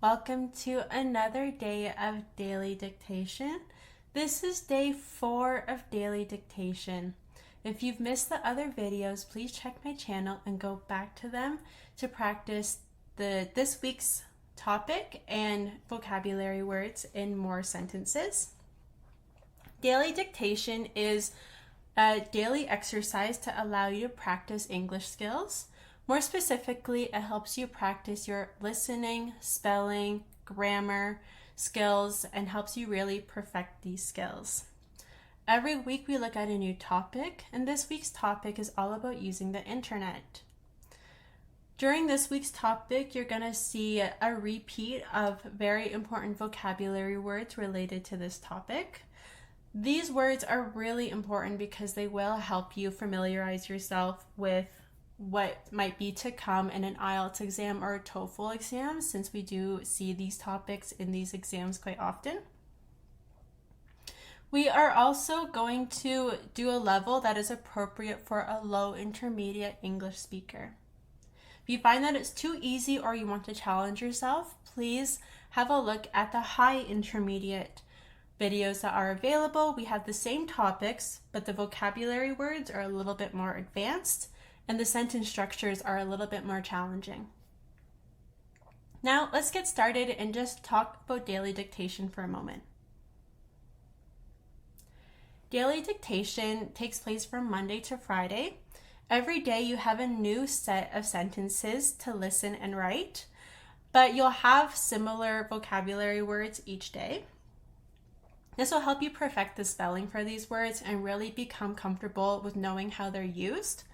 Welcome to another day of daily dictation. This is day 4 of daily dictation. If you've missed the other videos, please check my channel and go back to them to practice this week's topic and vocabulary words in more sentences. Daily dictation is a daily exercise to allow you to practice English skills. More specifically, it helps you practice your listening, spelling, grammar skills, and helps you really perfect these skills. Every week we look at a new topic, and this week's topic is all about using the internet. During this week's topic, you're going to see a repeat of very important vocabulary words related to this topic. These words are really important because they will help you familiarize yourself with what might be to come in an IELTS exam or a TOEFL exam, since we do see these topics in these exams quite often. We are also going to do a level that is appropriate for a low intermediate English speaker. If you find that it's too easy or you want to challenge yourself, please have a look at the high intermediate videos that are available. We have the same topics, but the vocabulary words are a little bit more advanced and the sentence structures are a little bit more challenging. Now let's get started and just talk about daily dictation for a moment. Daily dictation takes place from Monday to Friday. Every day you have a new set of sentences to listen and write, but you'll have similar vocabulary words each day. This will help you perfect the spelling for these words and really become comfortable with knowing how they're used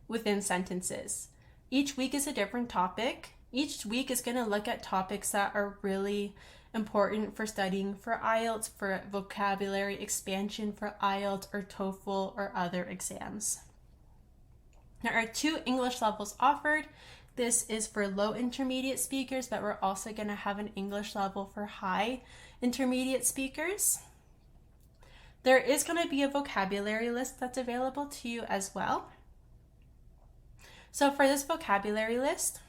within sentences. Each week is a different topic. Each week is going to look at topics that are really important for studying for IELTS, for vocabulary expansion for IELTS or TOEFL or other exams. There are 2 English levels offered. This is for low intermediate speakers, but we're also going to have an English level for high intermediate speakers. There is going to be a vocabulary list that's available to you as well. So for this vocabulary list,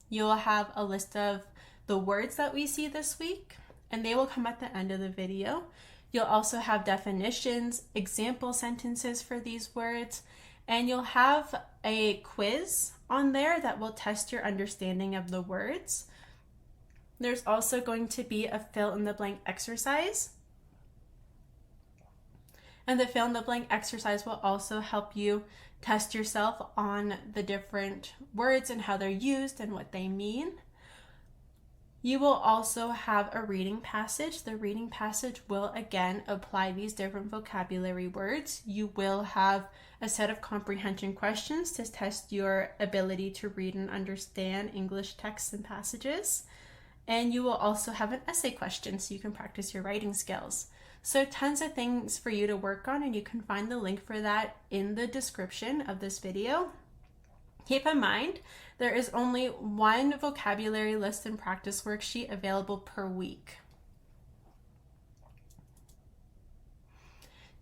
you will have a list of the words that we see this week, and they will come at the end of the video. You'll also have definitions, example sentences for these words, and you'll have a quiz on there that will test your understanding of the words. There's also going to be a fill-in-the-blank exercise. And the fill-in-the-blank exercise will also help you test yourself on the different words and how they're used and what they mean. You will also have a reading passage. The reading passage will again apply these different vocabulary words. You will have a set of comprehension questions to test your ability to read and understand English texts and passages. And you will also have an essay question so you can practice your writing skills. So tons of things for you to work on, and you can find the link for that in the description of this video. Keep in mind, there is only 1 vocabulary list and practice worksheet available per week.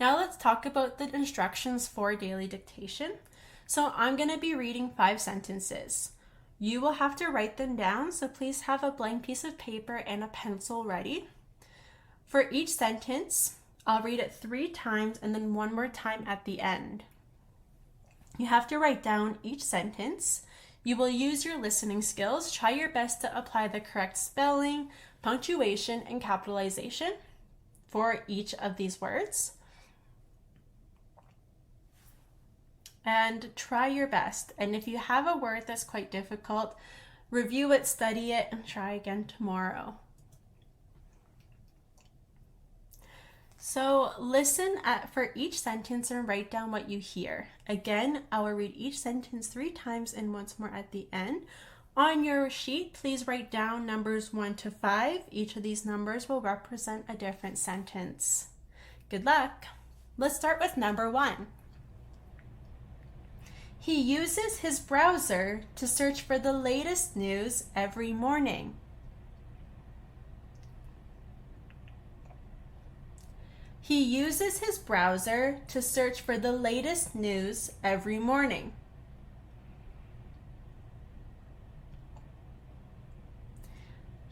Now let's talk about the instructions for daily dictation. So I'm going to be reading 5 sentences. You will have to write them down, so please have a blank piece of paper and a pencil ready. For each sentence, I'll read it 3 times and then 1 more time at the end. You have to write down each sentence. You will use your listening skills. Try your best to apply the correct spelling, punctuation, and capitalization for each of these words. And try your best. And if you have a word that's quite difficult, review it, study it, and try again tomorrow. So listen for each sentence and write down what you hear. Again, I will read each sentence 3 times and once more at the end. On your sheet, please write down numbers 1 to 5. Each of these numbers will represent a different sentence. Good luck. Let's start with number 1. He uses his browser to search for the latest news every morning. He uses his browser to search for the latest news every morning.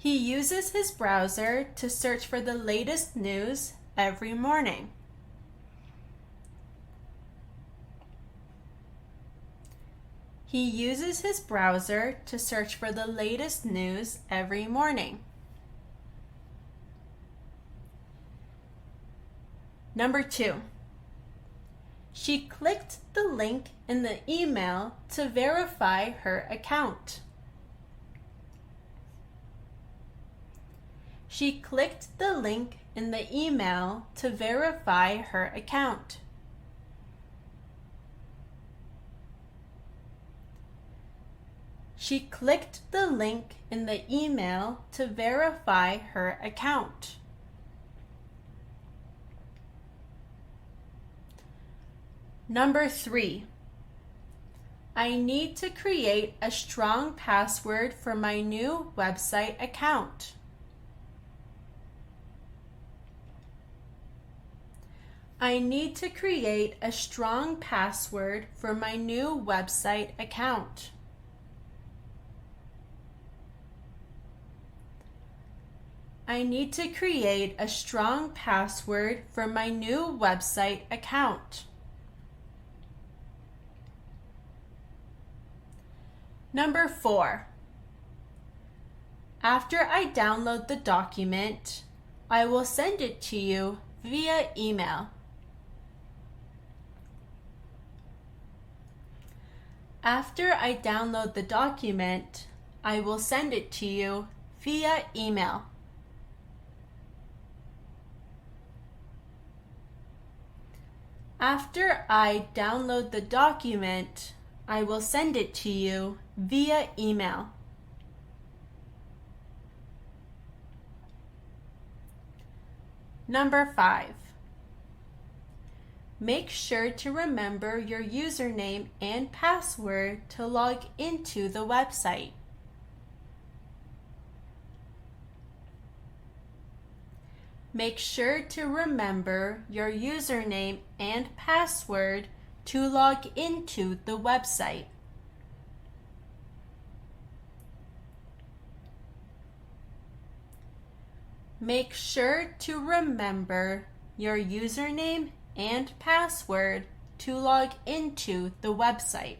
He uses his browser to search for the latest news every morning. He uses his browser to search for the latest news every morning. Number 2. She clicked the link in the email to verify her account. She clicked the link in the email to verify her account. She clicked the link in the email to verify her account. Number 3. I need to create a strong password for my new website account. I need to create a strong password for my new website account. I need to create a strong password for my new website account. Number 4. After I download the document, I will send it to you via email. After I download the document, I will send it to you via email. After I download the document, I will send it to you via email. Number 5. Make sure to remember your username and password to log into the website. Make sure to remember your username and password to log into the website. Make sure to remember your username and password to log into the website.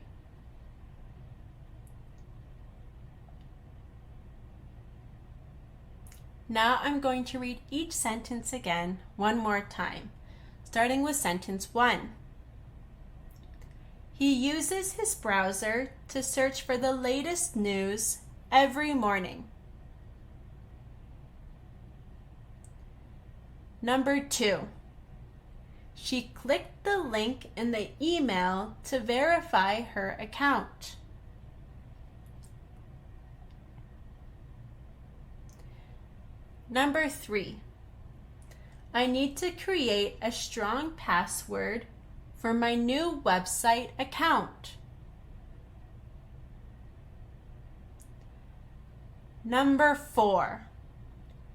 Now I'm going to read each sentence again one more time, starting with sentence 1. He uses his browser to search for the latest news every morning. Number 2. She clicked the link in the email to verify her account. Number 3. I need to create a strong password for my new website account. Number 4.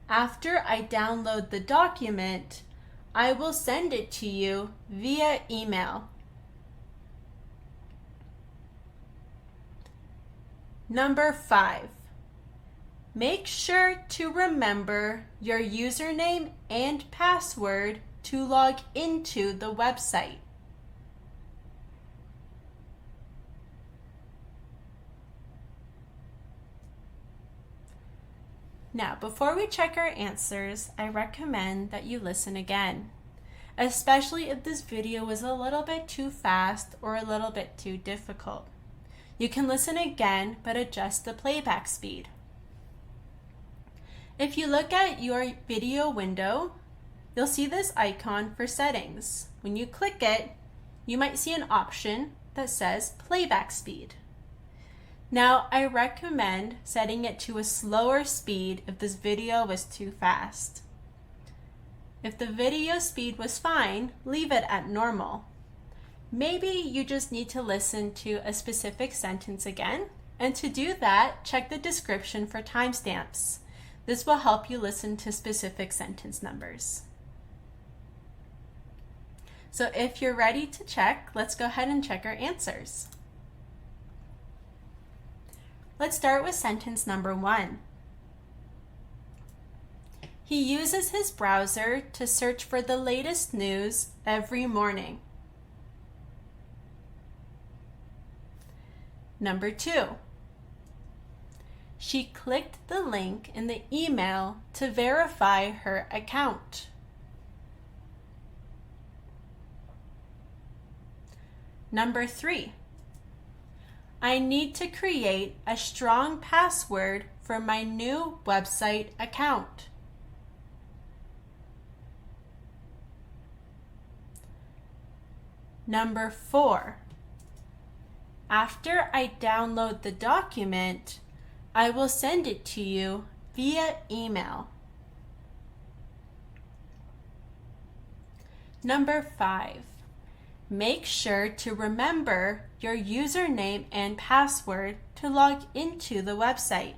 After I download the document, I will send it to you via email. Number 5. Make sure to remember your username and password to log into the website. Now, before we check our answers, I recommend that you listen again, especially if this video was a little bit too fast or a little bit too difficult. You can listen again, but adjust the playback speed. If you look at your video window, you'll see this icon for settings. When you click it, you might see an option that says playback speed. Now, I recommend setting it to a slower speed if this video was too fast. If the video speed was fine, leave it at normal. Maybe you just need to listen to a specific sentence again, and to do that, check the description for timestamps. This will help you listen to specific sentence numbers. So if you're ready to check, let's go ahead and check our answers. Let's start with sentence number 1. He uses his browser to search for the latest news every morning. Number 2. She clicked the link in the email to verify her account. Number 3. I need to create a strong password for my new website account. Number 4. After I download the document, I will send it to you via email. Number 5. Make sure to remember your username and password to log into the website.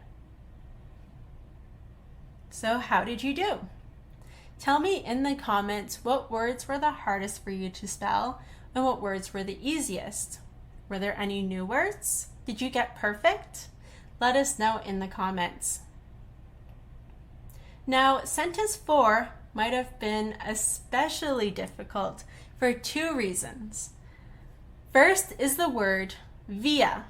So how did you do? Tell me in the comments what words were the hardest for you to spell and what words were the easiest. Were there any new words? Did you get perfect? Let us know in the comments. Now, sentence 4 might have been especially difficult for 2 reasons. First is the word via.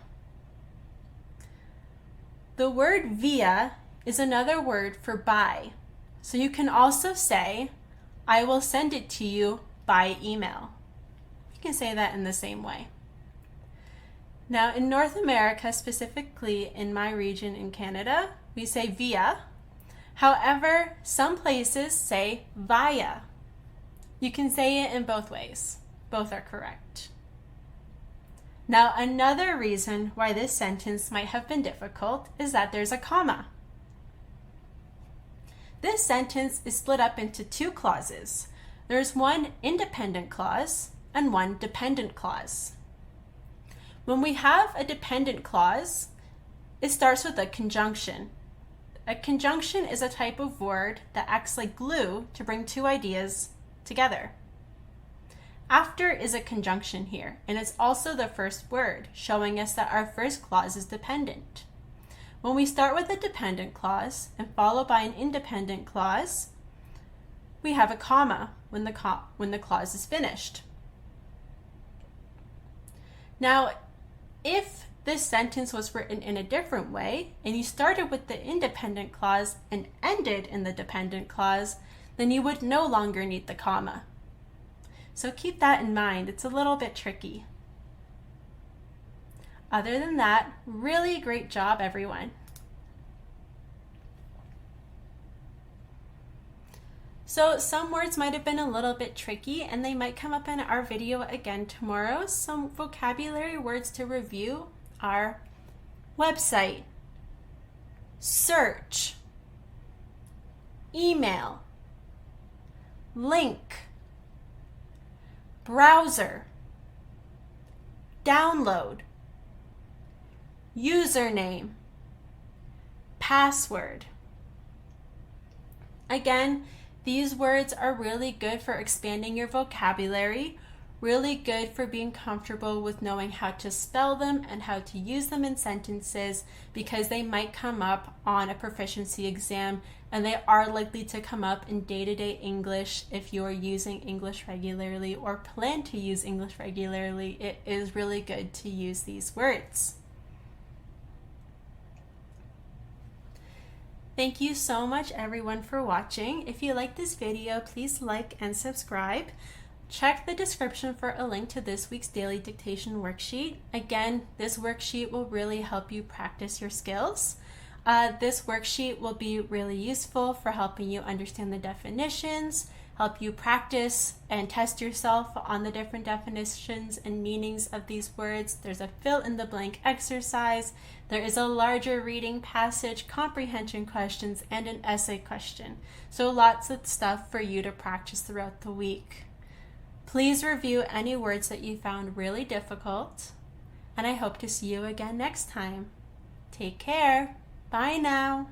The word via is another word for by. So you can also say, I will send it to you by email. You can say that in the same way. Now in North America, specifically in my region in Canada, we say via. However, some places say via. You can say it in both ways. Both are correct. Now another reason why this sentence might have been difficult is that there's a comma. This sentence is split up into 2 clauses. There's one independent clause and one dependent clause. When we have a dependent clause, it starts with a conjunction. A conjunction is a type of word that acts like glue to bring 2 ideas together. After is a conjunction here, and it's also the first word, showing us that our first clause is dependent. When we start with a dependent clause and follow by an independent clause, we have a comma when the clause is finished. Now, if this sentence was written in a different way, and you started with the independent clause and ended in the dependent clause, then you would no longer need the comma. So keep that in mind. It's a little bit tricky. Other than that, really great job, everyone. So some words might have been a little bit tricky and they might come up in our video again tomorrow. Some vocabulary words to review are website, search, email, link, browser, download, username, password. Again, these words are really good for expanding your vocabulary, really good for being comfortable with knowing how to spell them and how to use them in sentences, because they might come up on a proficiency exam and they are likely to come up in day-to-day English if you are using English regularly or plan to use English regularly. It is really good to use these words. Thank you so much everyone for watching. If you like this video, please like and subscribe. Check the description for a link to this week's daily dictation worksheet. Again, this worksheet will really help you practice your skills. This worksheet will be really useful for helping you understand the definitions, help you practice and test yourself on the different definitions and meanings of these words. There's a fill in the blank exercise. There is a larger reading passage, comprehension questions, and an essay question. So lots of stuff for you to practice throughout the week. Please review any words that you found really difficult, and I hope to see you again next time. Take care. Bye now.